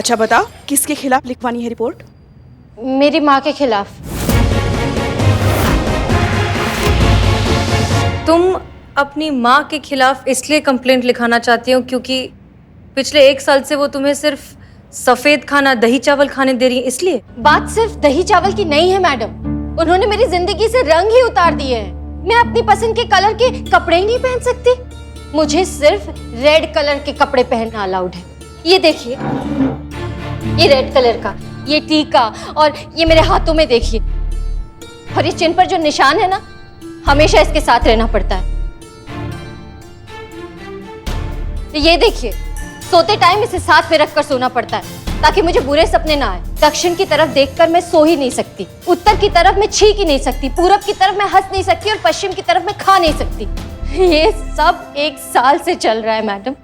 अच्छा बताओ, किसके खिलाफ लिखवानी है रिपोर्ट? मेरी माँ के खिलाफ। तुम अपनी माँ के खिलाफ इसलिए कंप्लेंट लिखाना चाहती हो क्योंकि पिछले 1 साल से वो तुम्हें सिर्फ सफेद खाना, दही चावल खाने दे रही है, इसलिए? बात सिर्फ दही चावल की नहीं है मैडम, उन्होंने मेरी जिंदगी से रंग ही उतार दिए हैं। मैं अपनी पसंद के कलर के कपड़े ही नहीं पहन सकती, मुझे सिर्फ रेड कलर के कपड़े पहनना अलाउड है। ये देखिए, ये रेड कलर का ये टीका और ये मेरे हाथों में देखिए, और ये चिन्ह पर जो निशान है ना, हमेशा इसके साथ रहना पड़ता है। ये देखिए, सोते टाइम इसे साथ में रखकर सोना पड़ता है ताकि मुझे बुरे सपने ना आए। दक्षिण की तरफ देखकर मैं सो ही नहीं सकती, उत्तर की तरफ मैं छींक ही नहीं सकती, पूरब की तरफ मैं हंस नहीं सकती और पश्चिम की तरफ मैं खा नहीं सकती। ये सब 1 साल से चल रहा है मैडम,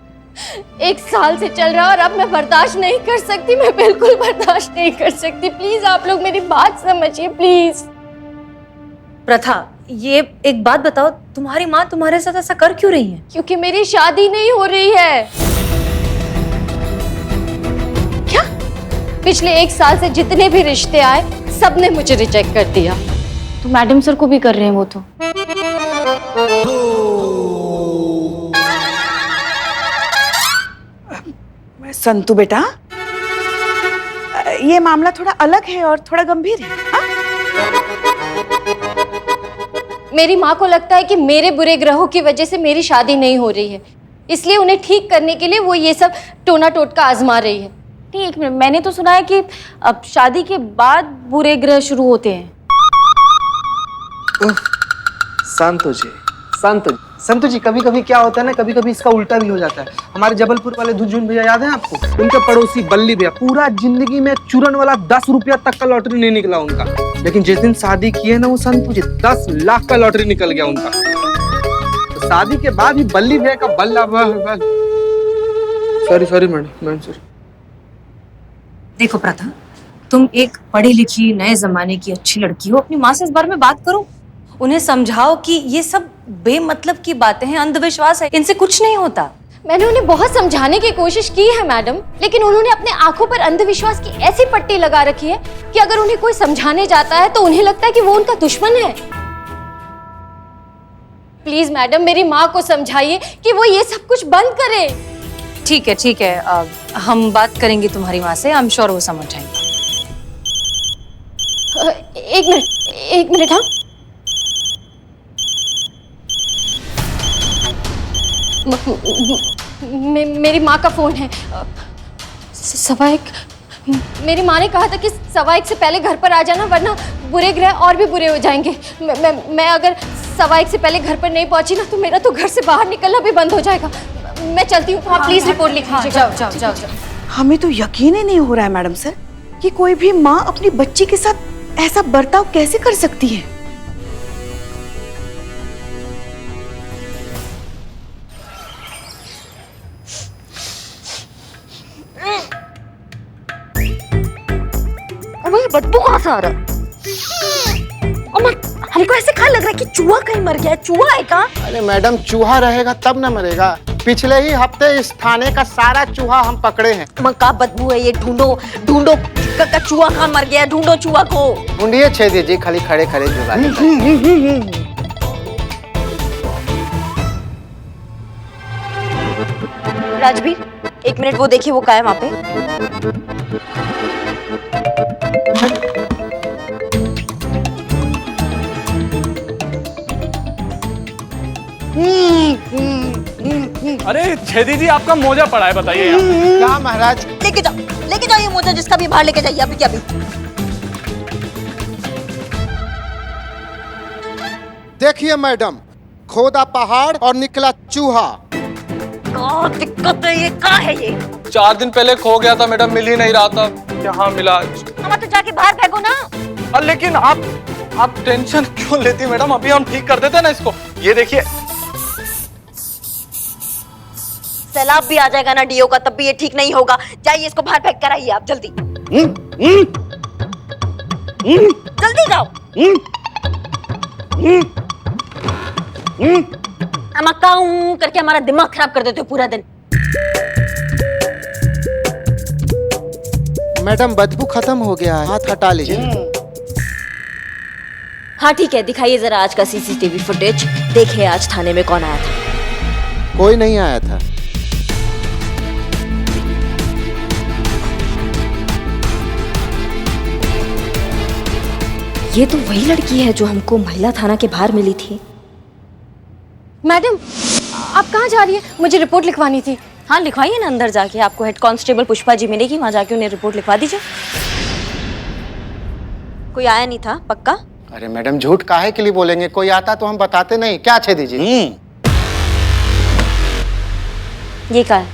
1 साल से चल रहा है और अब मैं बर्दाश्त नहीं कर सकती, मैं बिल्कुल बर्दाश्त नहीं कर सकती। प्लीज आप लोग मेरी बात समझिए प्लीज। प्रथा, ये एक बात बताओ, तुम्हारी माँ तुम्हारे साथ ऐसा कर क्यों रही है? क्योंकि मेरी शादी नहीं हो रही है। क्या? पिछले 1 साल से जितने भी रिश्ते आए, सबने मुझे रिजेक्ट कर दिया। तो मैडम सर को भी कर रहे हैं वो तो। संतु बेटा, ये मामला थोड़ा अलग है और थोड़ा गंभीर है। हाँ? मेरी माँ को लगता है कि मेरे बुरे ग्रहों की वजह से मेरी शादी नहीं हो रही है, इसलिए उन्हें ठीक करने के लिए वो ये सब टोना टोटका आजमा रही है। नहीं, 1 मिनट, मैंने तो सुना है कि अब शादी के बाद बुरे ग्रह शुरू होते हैं। संतु जी, कभी कभी क्या होता है ना, कभी कभी इसका उल्टा भी हो जाता है। हमारे जबलपुर वाले धुजून भैया याद है आपको? उनके पड़ोसी बल्ली भैया, पूरा जिंदगी में चूरन वाला 10 रुपया तक का लॉटरी नहीं निकला उनका, लेकिन जिस दिन शादी किए ना वो संतु जी, 10 लाख का लॉटरी निकल गया उनका। तो शादी के बाद ही बल्ली भैया का बल्ला सॉरी मैडम सॉरी। देखो प्रथा, तुम एक पढ़ी लिखी नए जमाने की अच्छी लड़की हो, अपनी माँ से इस बारे में बात करो, उन्हें समझाओ कि ये सब बेमतलब की बातें हैं, अंधविश्वास है, इनसे कुछ नहीं होता। मैंने उन्हें बहुत समझाने की कोशिश की है मैडम, लेकिन उन्होंने अपने आंखों पर अंधविश्वास की ऐसी पट्टी लगा रखी है कि अगर उन्हें कोई समझाने जाता है तो उन्हें लगता है कि वो उनका दुश्मन है। प्लीज मैडम, मेरी माँ को समझाइए कि वो ये सब कुछ बंद करे। ठीक है, हम बात करेंगे तुम्हारी माँ से, आई एम श्योर वो समझ जाएंगे। 1 मिनट हाँ। मेरी माँ का फोन है। 1:15। मेरी माँ ने कहा था कि 1:15 से पहले घर पर आ जाना, वरना बुरे ग्रह और भी बुरे हो जाएंगे। मैं अगर 1:15 से पहले घर पर नहीं पहुंची ना, तो मेरा तो घर से बाहर निकलना भी बंद हो जाएगा। मैं चलती हूँ, आप प्लीज रिपोर्ट लिख लीजिएगा। जाओ। हमें तो यकीन ही नहीं हो रहा है मैडम सर कि कोई भी माँ अपनी बच्ची के साथ ऐसा बर्ताव कैसे कर सकती है। ये बदबू कहाँ से आ रहा है? हमको ऐसे खा लग रहा है कि चूहा कहीं मर गया है। चूहा है क्या? अरे मैडम, चूहा रहेगा तब ना मरेगा। पिछले ही हफ्ते इस थाने का सारा चूहा हम पकड़े हैं। का बदबू है ये, ढूंढो चूहा कहाँ मर गया है, ढूंढो चूहा को। ढूंढिए छेदी जी, खाली खड़े खड़े जुगा। राजवीर, 1 मिनट, वो देखिए वो क्या है वहाँ पे। अरे छेदी जी, आपका मोजा पड़ा है, बताइए यहाँ। क्या महाराज? लेके जाओ ये मोजा, जिसका भी बाहर लेके जाइए अभी क्या भी। देखिए मैडम, खोदा पहाड़ और निकला चूहा। क्या दिक्कत है, ये क्या है ये? 4 दिन पहले खो गया था मैडम, मिल ही नहीं रहा था, यहाँ मिला। हम तो जाके बाहर फेंको ना। लेकिन आप टेंशन क्यों लेती मैडम, अभी हम ठीक कर देते ना इसको। ये देखिए, सैलाब भी आ जाएगा ना डीओ का, तब भी ये ठीक नहीं होगा। जाइए इसको बाहर फेंक कर आइए आप, जल्दी जल्दी जाओ। अमक्का करके हमारा दिमाग खराब कर देते हो पूरा दिन। मैडम बदबू खत्म हो गया है, हाथ हटा लीजिए। हाँ ठीक है, दिखाइए जरा आज का सीसीटीवी फुटेज। देखिए आज थाने में कौन आया था। कोई नहीं आया था। ये तो वही लड़की है जो हमको महिला थाना के बाहर मिली थी। मैडम, आप कहाँ जा रही है? मुझे रिपोर्ट लिखवानी थी। हाँ लिखवाइए ना, अंदर जाके आपको हेड कांस्टेबल पुष्पा जी मिलेगी, वहां जाके उन्हें रिपोर्ट लिखवा दीजिए। कोई आया नहीं था पक्का? अरे मैडम झूठ काहे के लिए बोलेंगे, कोई आता तो हम बताते नहीं। क्या अच्छे दीजिए। ये क्या है?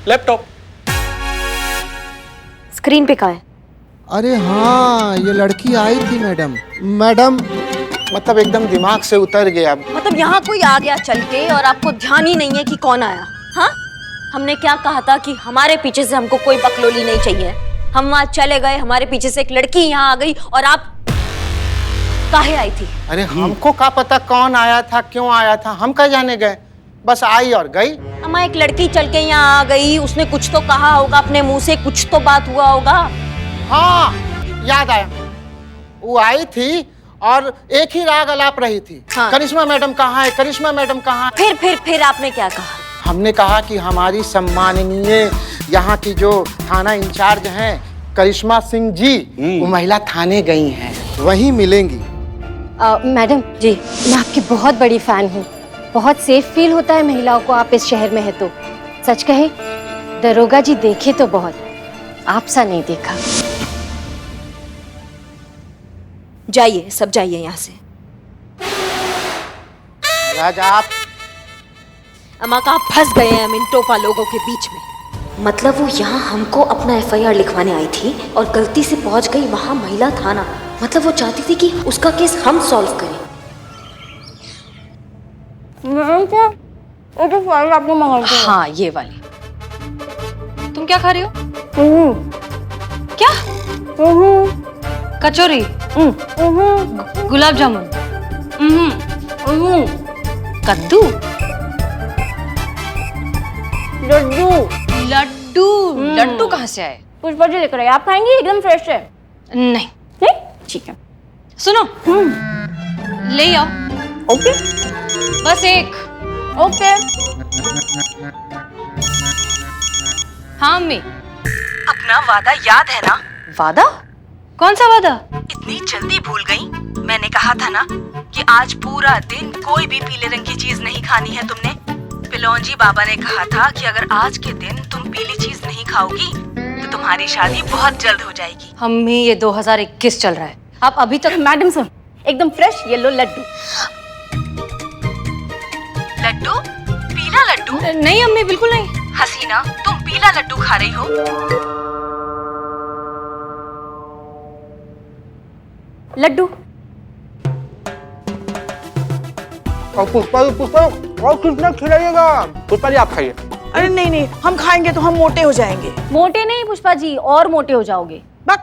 लैपटॉप। स्क्रीन पे क्या है? अरे हाँ, ये लड़की आई थी मैडम। मैडम मतलब एकदम दिमाग से उतर गया। मतलब यहाँ कोई आ गया चल के और आपको ध्यान ही नहीं है कि कौन आया? हाँ, हमने क्या कहा था कि हमारे पीछे से हमको कोई बकलोली नहीं चाहिए। हम वहाँ चले गए, हमारे पीछे से एक लड़की यहाँ आ गई और आप काहे आई थी? अरे हमको क्या पता कौन आया था, क्यों आया था, हम क्या जाने गए, बस आई और गई। अम्मा एक लड़की चल के यहाँ आ गई, उसने कुछ तो कहा होगा अपने मुंह से, कुछ तो बात हुआ होगा। हाँ याद आया, वो आई थी और एक ही राग अलाप रही थी। हाँ। करिश्मा मैडम कहाँ है, करिश्मा मैडम कहाँ है? फिर आपने क्या कहा? हमने कहा कि हमारी सम्माननीय यहाँ की जो थाना इंचार्ज हैं करिश्मा सिंह जी, वो महिला थाने गई हैं, वहीं मिलेंगी। मैडम जी, मैं आपकी बहुत बड़ी फैन हूँ। बहुत सेफ फील होता है महिलाओं को आप इस शहर में है तो। सच कहे दरोगा जी देखे तो बहुत, आप सा नहीं देखा। जाइए, सब जाइए यहाँ से। राजा आप अम्मा का फंस गए हैं हम इन टोपा लोगों के बीच में। मतलब वो यहाँ हमको अपना FIR लिखवाने आई थी और गलती से पहुँच गई वहाँ महिला थाना। मतलब वो चाहती थी कि उसका केस हम सॉल्व करें। हाँ ये वाली। तुम क्या खा रही हो? क्या? कचौरी, गुलाब जामुन, कद्दू, लड्डू कहाँ से आए? पुष्पा जी लेकर आए, आप खाएंगे? एकदम फ्रेश है। नहीं, ठीक है। सुनो, ले आओ। ओके बस एक। ओके। हाँ अम्मी। अपना वादा याद है ना? वादा? कौन सा वादा? इतनी जल्दी भूल गई? मैंने कहा था ना कि आज पूरा दिन कोई भी पीले रंग की चीज नहीं खानी है तुमने। पिलौंजी बाबा ने कहा था कि अगर आज के दिन तुम पीली चीज नहीं खाओगी तो तुम्हारी शादी बहुत जल्द हो जाएगी। अम्मी ये 2021 चल रहा है, आप अभी तक। मैडम सर, एकदम फ्रेश येलो लड्डू। लड्डू? पीला लड्डू? नहीं अम्मी, बिल्कुल नहीं। हसीना, तुम पीला लड्डू खा रही हो? लड्डू। और पुष्पा और कितना खिलाइएगा? पुष्पा जी आप खाइए। अरे नहीं नहीं, हम खाएंगे तो हम मोटे हो जाएंगे। मोटे नहीं पुष्पा जी, और मोटे हो जाओगे। बक।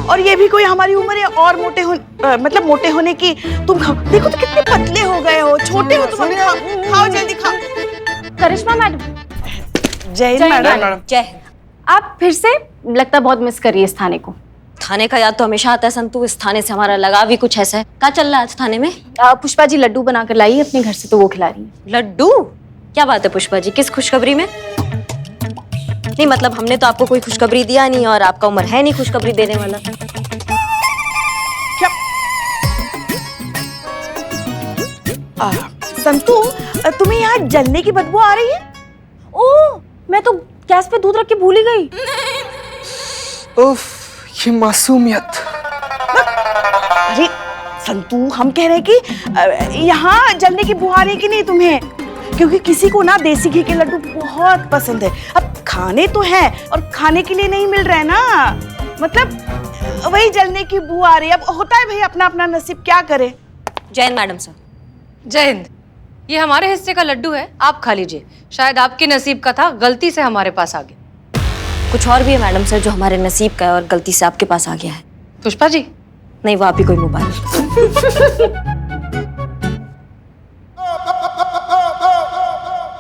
और ये भी कोई हमारी उम्र है और मोटे हो मतलब मोटे होने की? तुम खाओ, देखो तो कितने पतले हो गए हो, छोटे हो तुम। खाओ जल्दी खाओ। करिश्मा मैडम। जय हिंद मैडम। जय हिंद। आप फिर से लगता बहुत मिस कर रही है इस थाने को। थाने का याद तो हमेशा आता है संतू, इस थाने से हमारा लगाव भी कुछ ऐसा है। क्या चल रहा है आज थाने में? पुष्पा जी लड्डू बनाकर लाई अपने घर से, तो वो खिला रही है। लड्डू? क्या बात है पुष्पा जी, किस खुशखबरी में? नहीं मतलब हमने तो आपको कोई खुशखबरी दिया नहीं और आपका उम्र है नहीं खुशखबरी देने वाला। क्या? संतू, तुम्हें यहाँ जलने की बदबू आ रही है? ओह, मैं तो गैस पे दूध रख के भूल ही गई। उफ, ये मासूमियत। अरे संतू, हम कह रहे हैं कि यहाँ जलने की बू आ रही कि नहीं तुम्हें? क्योंकि किसी को ना देसी घी के लड्डू बहुत पसंद है। अब खाने तो है और खाने के लिए नहीं मिल रहा है ना, मतलब वही जलने की बू आ रही है। अब होता है भाई, अपना अपना नसीब, क्या करे। जय हिंद मैडम सर। जय हिंद। ये हमारे हिस्से का लड्डू है, आप खा लीजिए। शायद आपके नसीब का था, गलती से हमारे पास आ गया। कुछ और भी है मैडम सर जो हमारे नसीब का है और गलती से आपके पास आ गया है। पुष्पा जी? नहीं, वो आप ही कोई मोबाइल।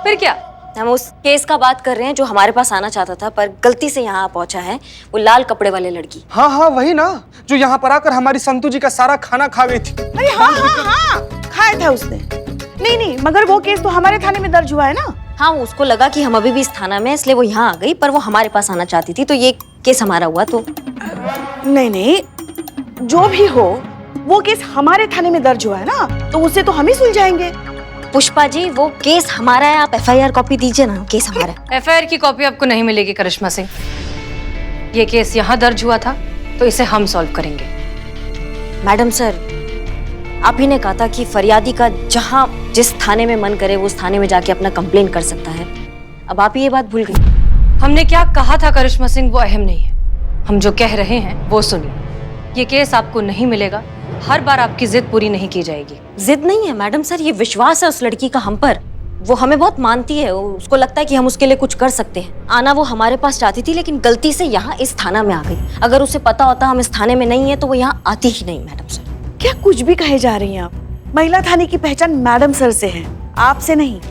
फिर क्या, हम उस केस का बात कर रहे हैं जो हमारे पास आना चाहता था पर गलती से यहाँ पहुंचा है, वो लाल कपड़े वाले लड़की। हाँ हाँ वही ना, जो यहाँ पर आकर हमारी संतू जी का सारा खाना खा गई थी। अरे हाँ हाँ हाँ, खाया था उसने। नहीं नहीं, मगर वो केस तो हमारे थाने में दर्ज हुआ है ना। हाँ, उसको लगा कि हम अभी भी इस थाना में, इसलिए वो यहाँ आ गई, पर वो हमारे पास आना चाहती थी, तो ये केस हमारा हुआ। तो नहीं नहीं, जो भी हो वो केस हमारे थाने में दर्ज हुआ है ना, तो उसे तो हम ही सुलझाएंगे। पुष्पा जी, वो केस हमारा है, आप FIR कॉपी दीजिए ना, केस हमारा है। FIR की कॉपी आपको नहीं मिलेगी करिश्मा सिंह। ये केस यहाँ दर्ज हुआ था तो इसे हम सॉल्व करेंगे। मैडम सर, आप ही ने कहा था कि फरियादी का जहाँ जिस थाने में मन करे वो उस थाने में जाके अपना कंप्लेन कर सकता है। अब आप ये बात भूल गई। हमने क्या कहा था करिश्मा सिंह, वो अहम नहीं है। हम जो कह रहे हैं वो सुनिए। ये केस आपको नहीं मिलेगा, हर बार आपकी जिद पूरी नहीं की जाएगी। जिद नहीं है मैडम सर, ये विश्वास है उस लड़की का हम पर। वो हमें बहुत मानती है, उसको लगता है कि हम उसके लिए कुछ कर सकते हैं। आना वो हमारे पास चाहती थी, लेकिन गलती से यहाँ इस थाना में आ गई। अगर उसे पता होता हम इस थाने में नहीं है तो वो यहाँ आती ही नहीं। मैडम सर, क्या कुछ भी कहे जा रही हैं आप? महिला थाने की पहचान मैडम सर से है, आपसे नहीं।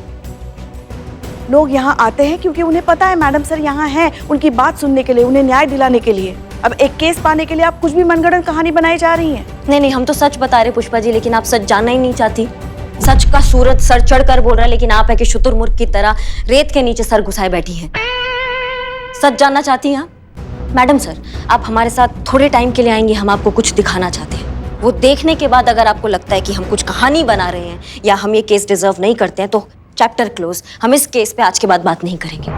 लोग यहाँ आते हैं क्योंकि उन्हें पता है मैडम सर यहाँ हैं, उनकी बात सुनने के लिए, उन्हें न्याय दिलाने के लिए। अब एक केस पाने के लिए आप कुछ भी मनगढ़ंत कहानी बनाई जा रही हैं। नहीं नहीं, हम तो सच बता रहे पुष्पा जी, लेकिन आप सच जानना ही नहीं चाहती। सच का सूरज सर चढ़कर बोल रहा है, लेकिन आप है कि शुतुरमुर्ग की तरह रेत के नीचे सर घुसाए बैठी हैं। सच जानना चाहती हैं आप? मैडम सर, आप हमारे साथ थोड़े टाइम के लिए आएंगे, हम आपको कुछ दिखाना चाहते हैं। वो देखने के बाद अगर आपको लगता है कि हम कुछ कहानी बना रहे हैं या हम ये केस डिजर्व नहीं करते हैं तो चैप्टर क्लोज, हम इस केस पे आज के बाद बात नहीं करेंगे।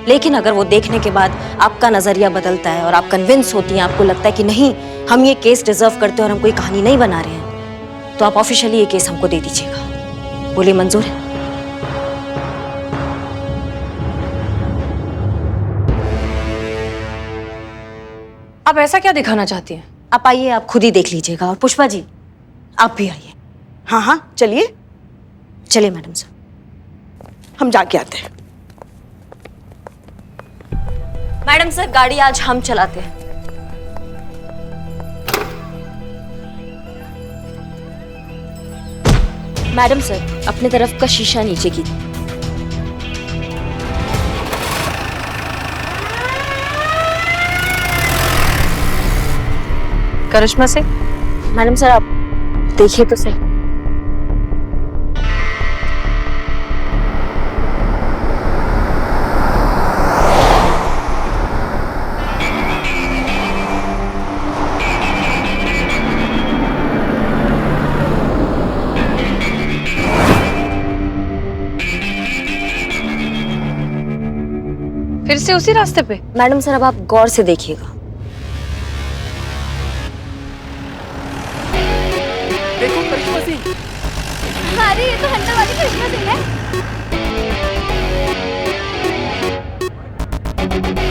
लेकिन अगर वो देखने के बाद आपका नजरिया बदलता है और आप कन्विंस होती हैं, आपको लगता है कि नहीं हम ये केस डिजर्व करते हैं और हम कोई कहानी नहीं बना रहे हैं, तो आप ऑफिशियली ये केस हमको दे दीजिएगा। बोलिए, मंजूर है? आप ऐसा क्या दिखाना चाहती हैं? आप आइए, आप खुद ही देख लीजिएगा। और पुष्पा जी, आप भी आइए। हाँ हाँ चलिए, चलिए मैडम सर, हम जाके आते हैं। मैडम सर, गाड़ी आज हम चलाते हैं। मैडम सर, अपने तरफ का शीशा नीचे की। करिश्मा सिंह, मैडम सर, आप देखिए तो सही। फिर से उसी रास्ते पे? मैडम सर, अब आप गौर से देखिएगा। देखो करिश्मा सिंह, अरे ये तो हंटर वाली करिश्मा सिंह है।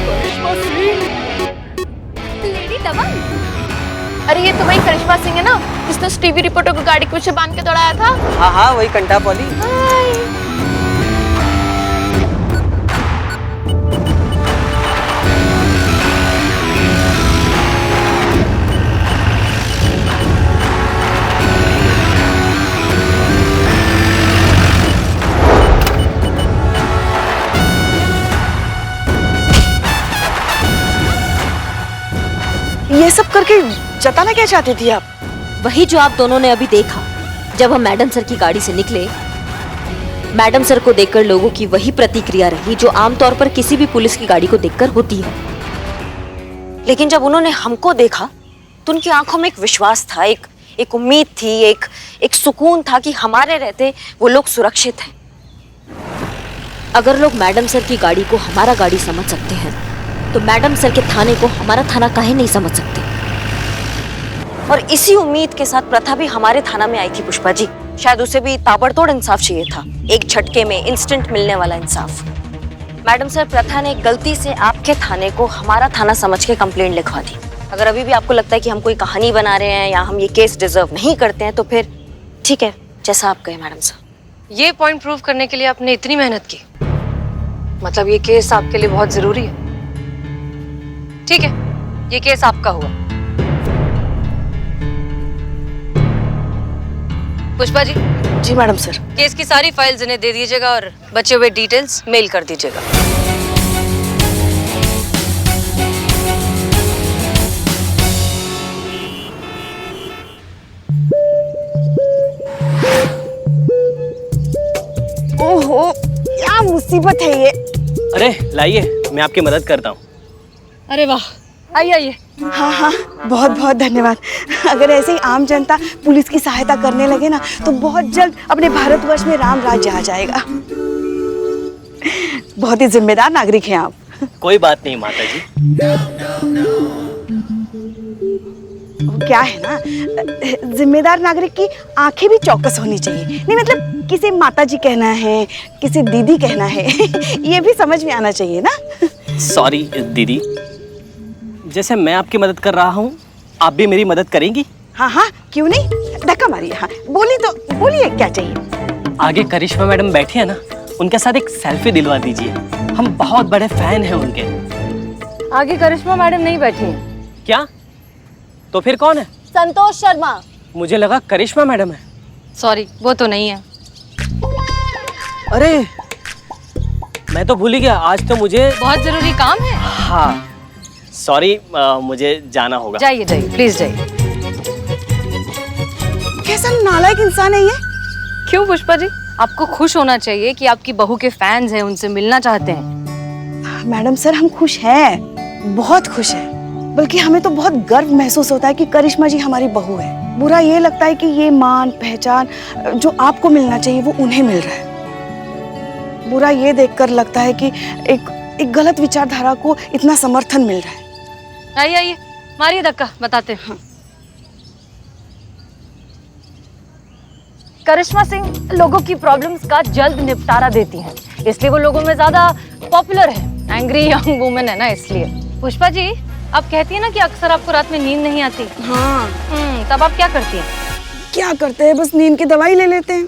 करिश्मा सिंह, लेडी दबंग। अरे ये तो वही करिश्मा सिंह है ना, जिसने उस टीवी रिपोर्टर को गाड़ी के पीछे बांध के दौड़ाया था। हाँ हाँ वही कंटा पॉली। ये सब करके जताना क्या चाहती थी आप? वही जो आप दोनों ने अभी देखा। जब हम मैडम सर की गाड़ी से निकले, मैडम सर को देखकर लोगों की वही प्रतिक्रिया रही जो आमतौर पर किसी भी पुलिस की गाड़ी को देखकर होती है। लेकिन जब उन्होंने हमको देखा तो उनकी आंखों में एक विश्वास था, एक उम्मीद थी, एक सुकून था कि हमारे रहते वो लोग सुरक्षित हैं। अगर लोग मैडम सर की गाड़ी को हमारा गाड़ी समझ सकते हैं तो मैडम सर के थाने को हमारा थाना काहे नहीं समझ सकते। और इसी उम्मीद के साथ प्रथा भी हमारे थाना में आई थी पुष्पा जी। शायद उसे भी ताबड़तोड़ इंसाफ चाहिए था, एक झटके में इंस्टेंट मिलने वाला इंसाफ। मैडम सर, प्रथा ने गलती से आपके थाने को हमारा थाना समझ के कंप्लेंट लिखवा दी। अगर अभी भी आपको लगता है कि हम कोई कहानी बना रहे हैं या हम ये केस डिजर्व नहीं करते हैं तो फिर ठीक है, जैसा आप कहें मैडम सर। ये पॉइंट प्रूव करने के लिए आपने इतनी मेहनत की, मतलब ये केस आपके लिए बहुत जरूरी है। ठीक है, ये केस आपका हुआ। पुष्पा जी। जी मैडम सर। केस की सारी फाइल्स इन्हें दे दीजिएगा और बचे हुए डिटेल्स मेल कर दीजिएगा। ओहो, क्या मुसीबत है ये। अरे लाइए, मैं आपकी मदद करता हूँ। अरे वाह, आइए आइए। हाँ हाँ, बहुत बहुत धन्यवाद। अगर ऐसे ही आम जनता पुलिस की सहायता करने लगे ना तो बहुत जल्द अपने भारतवर्ष में राम राज्य आ जाएगा। बहुत ही जिम्मेदार नागरिक हैं आप। कोई बात नहीं माता जी। वो क्या है ना, जिम्मेदार नागरिक की आंखें भी चौकस होनी चाहिए। नहीं मतलब किसी माता जी कहना है, किसी दीदी कहना है, ये भी समझ में आना चाहिए ना। सॉरी दीदी, जैसे मैं आपकी मदद कर रहा हूँ, आप भी मेरी मदद करेंगी? हाँ हाँ, क्यों नहीं, धक्का मारिए। हाँ बोलिए क्या चाहिए। आगे करिश्मा मैडम बैठी है ना, उनके साथ एक सेल्फी दिलवा दीजिए। हम बहुत बड़े फैन हैं उनके। आगे करिश्मा मैडम नहीं बैठी हैं। क्या? तो फिर कौन है? संतोष शर्मा। मुझे लगा करिश्मा मैडम है। सॉरी, वो तो नहीं है। अरे मैं तो भूल ही गया, आज तो मुझे बहुत जरूरी काम है। हाँ सॉरी, मुझे जाना होगा। जाइए जाइए, प्लीज जाइए। कैसा नालायक इंसान है ये। क्यों पुष्पा जी, आपको खुश होना चाहिए कि आपकी बहू के फैंस हैं, उनसे मिलना चाहते हैं। मैडम सर, हम खुश हैं, बहुत खुश हैं। बल्कि हमें तो बहुत गर्व महसूस होता है कि करिश्मा जी हमारी बहू है। बुरा ये लगता है कि ये मान पहचान जो आपको मिलना चाहिए वो उन्हें मिल रहा है। बुरा ये देखकर लगता है कि एक गलत विचारधारा को इतना समर्थन मिल रहा है। आइए आइए, मारिए धक्का, बताते हैं। करिश्मा सिंह लोगों की प्रॉब्लम्स का जल्द निपटारा देती हैं, इसलिए वो लोगों में ज्यादा पॉपुलर है। एंग्री यंग वुमेन है ना, इसलिए। पुष्पा जी, आप कहती है ना कि अक्सर आपको रात में नींद नहीं आती। हाँ। तब आप क्या करती हैं? क्या करते हैं, बस नींद की दवाई ले लेते हैं।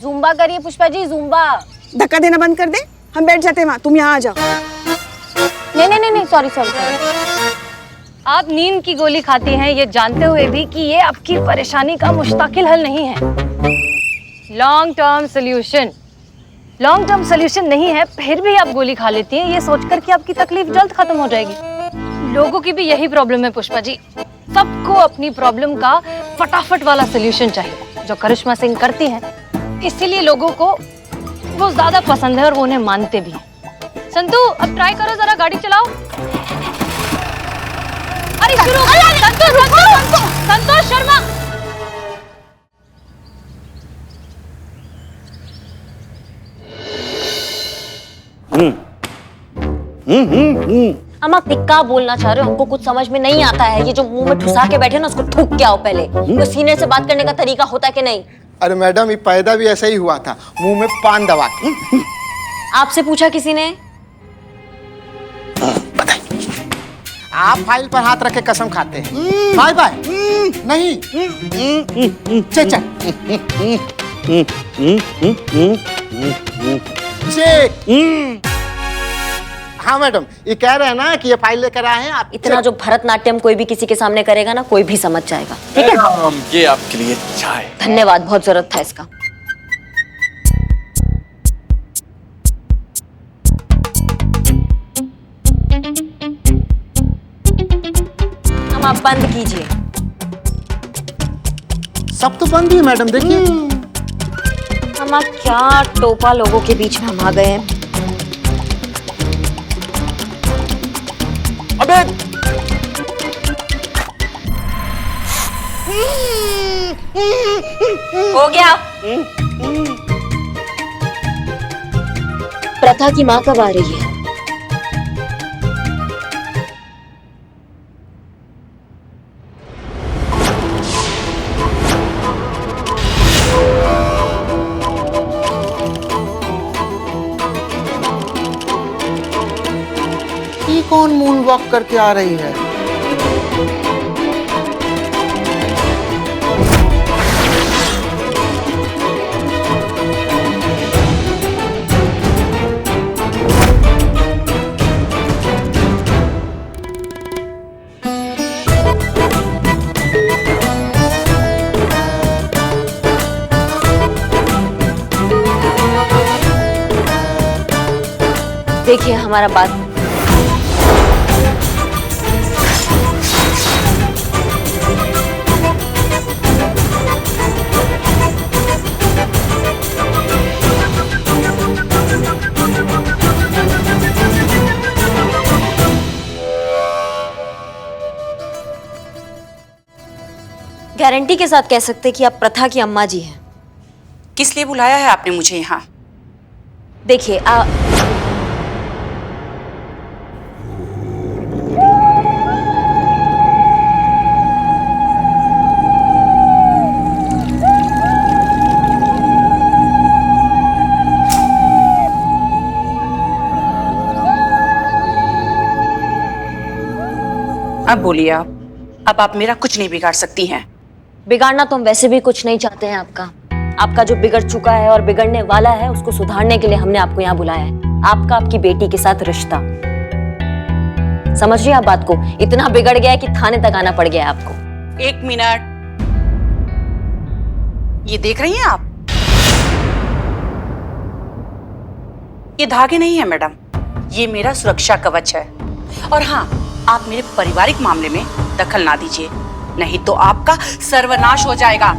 जुम्बा करिए पुष्पा जी, जुम्बा। धक्का देना बंद कर दे, हम बैठ जाते हैं वहाँ, तुम यहाँ आ जाओ। नहीं, सॉरी। आप नींद की गोली खाती हैं ये जानते हुए भी कि ये आपकी परेशानी का मुस्तकिल हल नहीं है। लॉन्ग टर्म सोल्यूशन नहीं है, फिर भी आप गोली खा लेती हैं ये सोचकर कि आपकी तकलीफ जल्द खत्म हो जाएगी। लोगों की भी यही प्रॉब्लम है पुष्पा जी, सबको अपनी प्रॉब्लम का फटाफट वाला सोल्यूशन चाहिए, जो करिश्मा सिंह करती हैं। इसीलिए लोगों को वो ज्यादा पसंद है और वो उन्हें मानते भी हैं। संतू, अब ट्राई करो, जरा गाड़ी चलाओ। अरे शुरू। संतोष शर्मा। हम आप क्या बोलना चाह रहे हो, हमको कुछ समझ में नहीं आता है। ये जो मुंह में ठुसा के बैठे ना, उसको थूक के आओ पहले। तो सीने से बात करने का तरीका होता है कि नहीं? अरे मैडम, ये पैदा भी ऐसा ही हुआ था, मुंह में पान दबा के। आपसे पूछा किसी ने? आप फाइल पर हाथ रख के कसम खाते हैं। बाय बाय नहीं। चल हाँ मैडम, ये कह रहे हैं ना कि ये फाइल लेकर आए हैं आप। इतना जो भरतनाट्यम कोई भी किसी के सामने करेगा ना, कोई भी समझ जाएगा। ठीक है, ये आपके लिए चाय। धन्यवाद, बहुत जरूरत था इसका। हम आप बंद कीजिए। सब तो बंद ही है मैडम, देखिए। हम आप क्या टोपा लोगों के बीच में हम आ गए हैं। अबे हो गया। प्रथा की माँ कब आ रही है? ये कौन मून वॉक करके आ रही है? देखिए हमारा बात, गारंटी के साथ कह सकते हैं कि आप प्रथा की अम्मा जी हैं। किस लिए बुलाया है आपने मुझे यहाँ? देखिए अब बोलिए आप। अब आप मेरा कुछ नहीं बिगाड़ सकती हैं। बिगाड़ना तो हम वैसे भी कुछ नहीं चाहते हैं आपका जो बिगड़ चुका है और बिगड़ने वाला है उसको सुधारने के लिए हमने आपको यहाँ बुलाया है। आपका आपकी बेटी के साथ रिश्ता, समझ रही हैं आप बात को? इतना बिगड़ गया है कि थाने तक आना पड़ गया है आपको। 1 मिनट, ये देख रही हैं आप? ये धागे नहीं है मैडम, ये मेरा सुरक्षा कवच है। और हाँ, आप मेरे पारिवारिक मामले में दखल ना दीजिए, नहीं तो आपका सर्वनाश हो जाएगा।